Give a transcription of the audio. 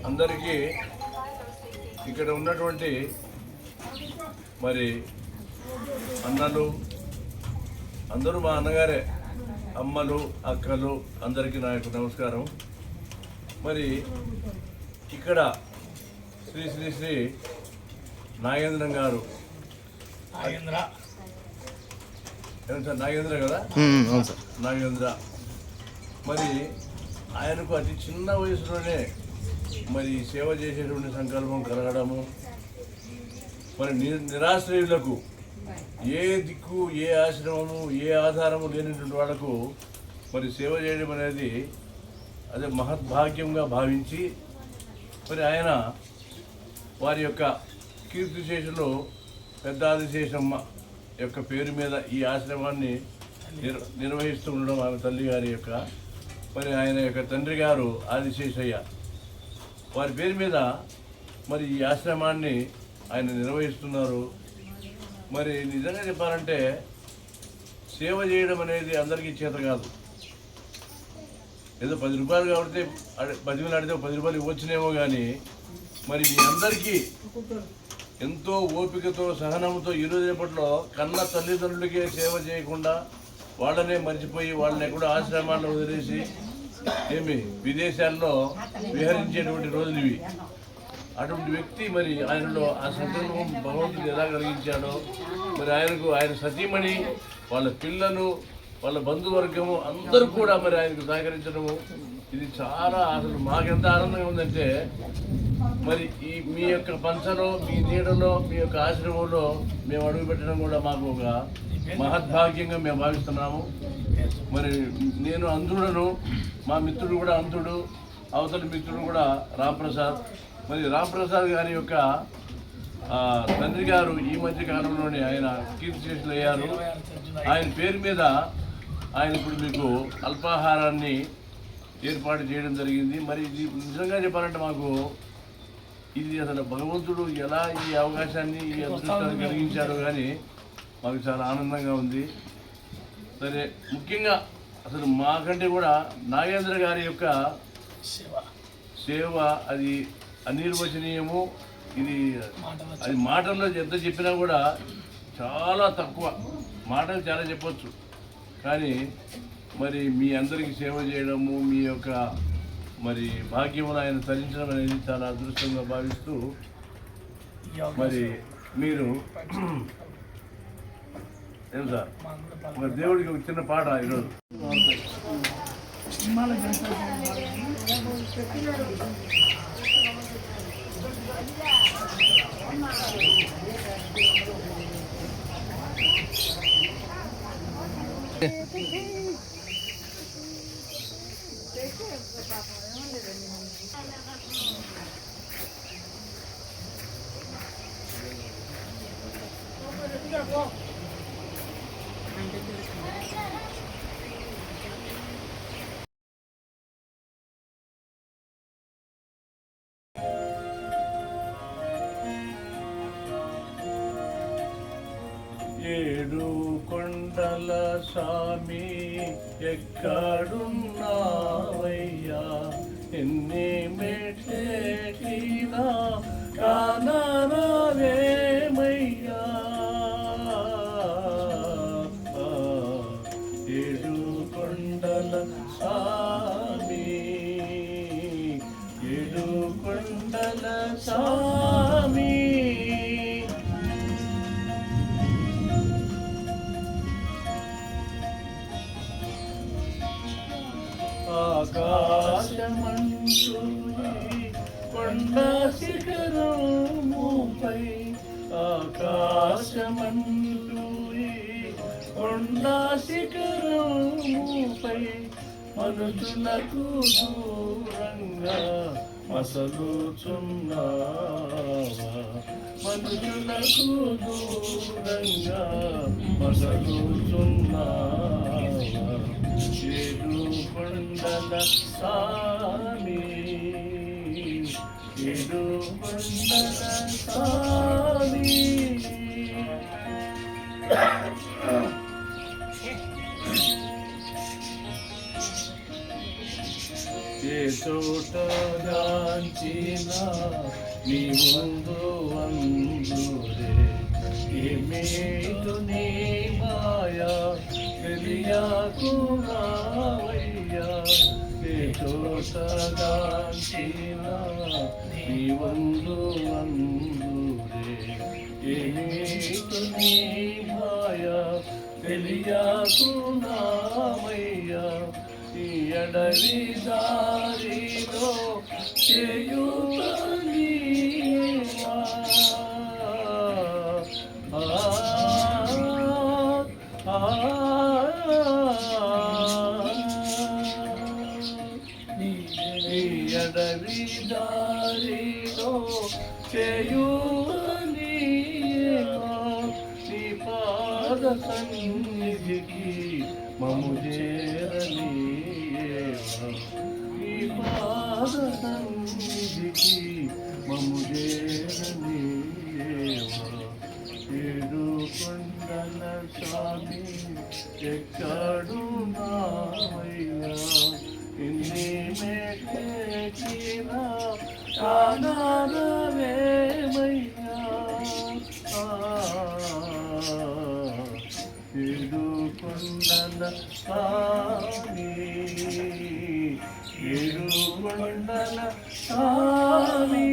అందరికీ ఇక్కడ ఉన్నటువంటి మరి అన్నలు అందరూ మా అన్నగారే, అమ్మలు అక్కలు అందరికీ నా యొక్క నమస్కారం. మరి ఇక్కడ శ్రీ శ్రీ శ్రీ నాగేంద్రం గారు, నాగేంద్ర కదా, నాగేంద్ర మరి ఆయనకు అతి చిన్న వయసులోనే మరి సేవ చేసేటువంటి సంకల్పం కలగడము, మరి నిరాశ్రయులకు ఏ దిక్కు, ఏ ఆశ్రమము, ఏ ఆధారము లేనటువంటి వాళ్లకు మరి సేవ చేయడం అనేది అదే మహద్భాగ్యంగా భావించి మరి ఆయన వారి యొక్క కీర్తిశేషులు పెద్ద ఆదిశేషమ్మ యొక్క పేరు మీద ఈ ఆశ్రమాన్ని నిర్వహిస్తూ ఉండడం ఆమె తల్లి గారి యొక్క, మరి ఆయన యొక్క తండ్రి గారు ఆదిశేషయ్య వారి పేరు మీద మరి ఈ ఆశ్రమాన్ని ఆయన నిర్వహిస్తున్నారు. మరి నిజంగా చెప్పాలంటే సేవ చేయడం అనేది అందరికీ చేత కాదు. ఏదో 10 రూపాయలు కాబట్టి 10 వేలు అడితే 10 రూపాయలు ఇవ్వచ్చునేమో, కానీ మరి మీ అందరికీ ఎంతో ఓపికతో సహనంతో ఈరోజు రేపట్లో కన్న తల్లిదండ్రులకే సేవ చేయకుండా వాళ్ళనే మర్చిపోయి వాళ్ళని ఎక్కడో ఆశ్రమాల్లో వదిలేసి విదేశాల్లో విహరించేటువంటి రోజులు ఇవి. అటువంటి వ్యక్తి మరి ఆయనలో ఆ సందర్భం భగవంతుడు ఎలా కలిగించాడో, మరి ఆయన సతీమణి, వాళ్ళ పిల్లలు, వాళ్ళ బంధువర్గము అందరూ కూడా మరి ఆయనకు సహకరించడము, ఇది చాలా అసలు మాకెంత ఆనందంగా ఉందంటే, మరి ఈ మీ యొక్క పంచలో, మీ నీడలో, మీ యొక్క ఆశ్రమంలో మేము అడుగు పెట్టడం కూడా మాకు ఒక మహద్భాగ్యంగా మేము భావిస్తున్నాము. మరి నేను అంధుడను, మా మిత్రుడు కూడా అంధుడు, అవతలి మిత్రుడు కూడా రాంప్రసాద్. మరి రాంప్రసాద్ గారి యొక్క తండ్రి గారు ఈ మధ్య కాలంలోనే ఆయన కీర్తిశేషులు అయ్యారు. ఆయన పేరు మీద ఆయన ఇప్పుడు మీకు అల్పాహారాన్ని ఏర్పాటు చేయడం జరిగింది. మరి ఇది నిజంగా చెప్పాలంటే మాకు ఇది అసలు భగవంతుడు ఎలా ఈ అవకాశాన్ని, ఈ అదృష్టాన్ని కలిగించాడో కానీ మాకు చాలా ఆనందంగా ఉంది. సరే, ముఖ్యంగా అసలు మాకంటే కూడా నాగేంద్ర గారి యొక్క సేవ అది అనిర్వచనీయము. ఇది అది మాటల్లో ఎంత చెప్పినా కూడా చాలా తక్కువ, మాటలు చాలా చెప్పొచ్చు, కానీ మరి మీ అందరికీ సేవ చేయడము, మీ యొక్క మరి భాగ్యమును ఆయన తరించడం అనేది చాలా అదృష్టంగా భావిస్తూ, మరి మీరు ఏం సార్ మరి దేవుడికి ఒక చిన్న పాట ఈరోజు. ఏడు కొండల స్వామి ఎక్కడున్నావయ్యా, ఎన్ని మెట్లెక్కినా కానరావేమయ్యా, ఏడు కొండల స్వామి, ఏడు కొండల స్వామి. ఆకాశమంటూ కొండ శిఖరముపై, ఆకాశమంటూ కొండ శిఖరముపై మనుషులకు దూరంగా మసలుచున్నావా, మనుషులకు దూరంగా మసలుచున్నావా, ఏడు కొండల స్వామి, ఏడు కొండల స్వామి. ఏ చోట గాంచినా నీ ముందు అందురే ఏమేటు నీ మాయా తెలియకు రావయ్యా ఏ చోట గాంచినా నీ ముందు అందురే ఏమేటు నీ మాయా తెలియకు రావయ్యా ఈ అడవి దారిలో చేయుతనీవా ఈ అడవి దారిలో చేయుతనీవా నీ పాద సన్నిధికి మము చేరనీయేవా నీ పాద సన్నిధికి మము చేరనీయేవా ఏడు కొండల స్వామి ఎక్కడు నావయ్యా ఇన్ని మెట్లెక్కినా కానరవేమయ్యా ఏడు కొండల స్వామి ఏడు కొండల స్వామి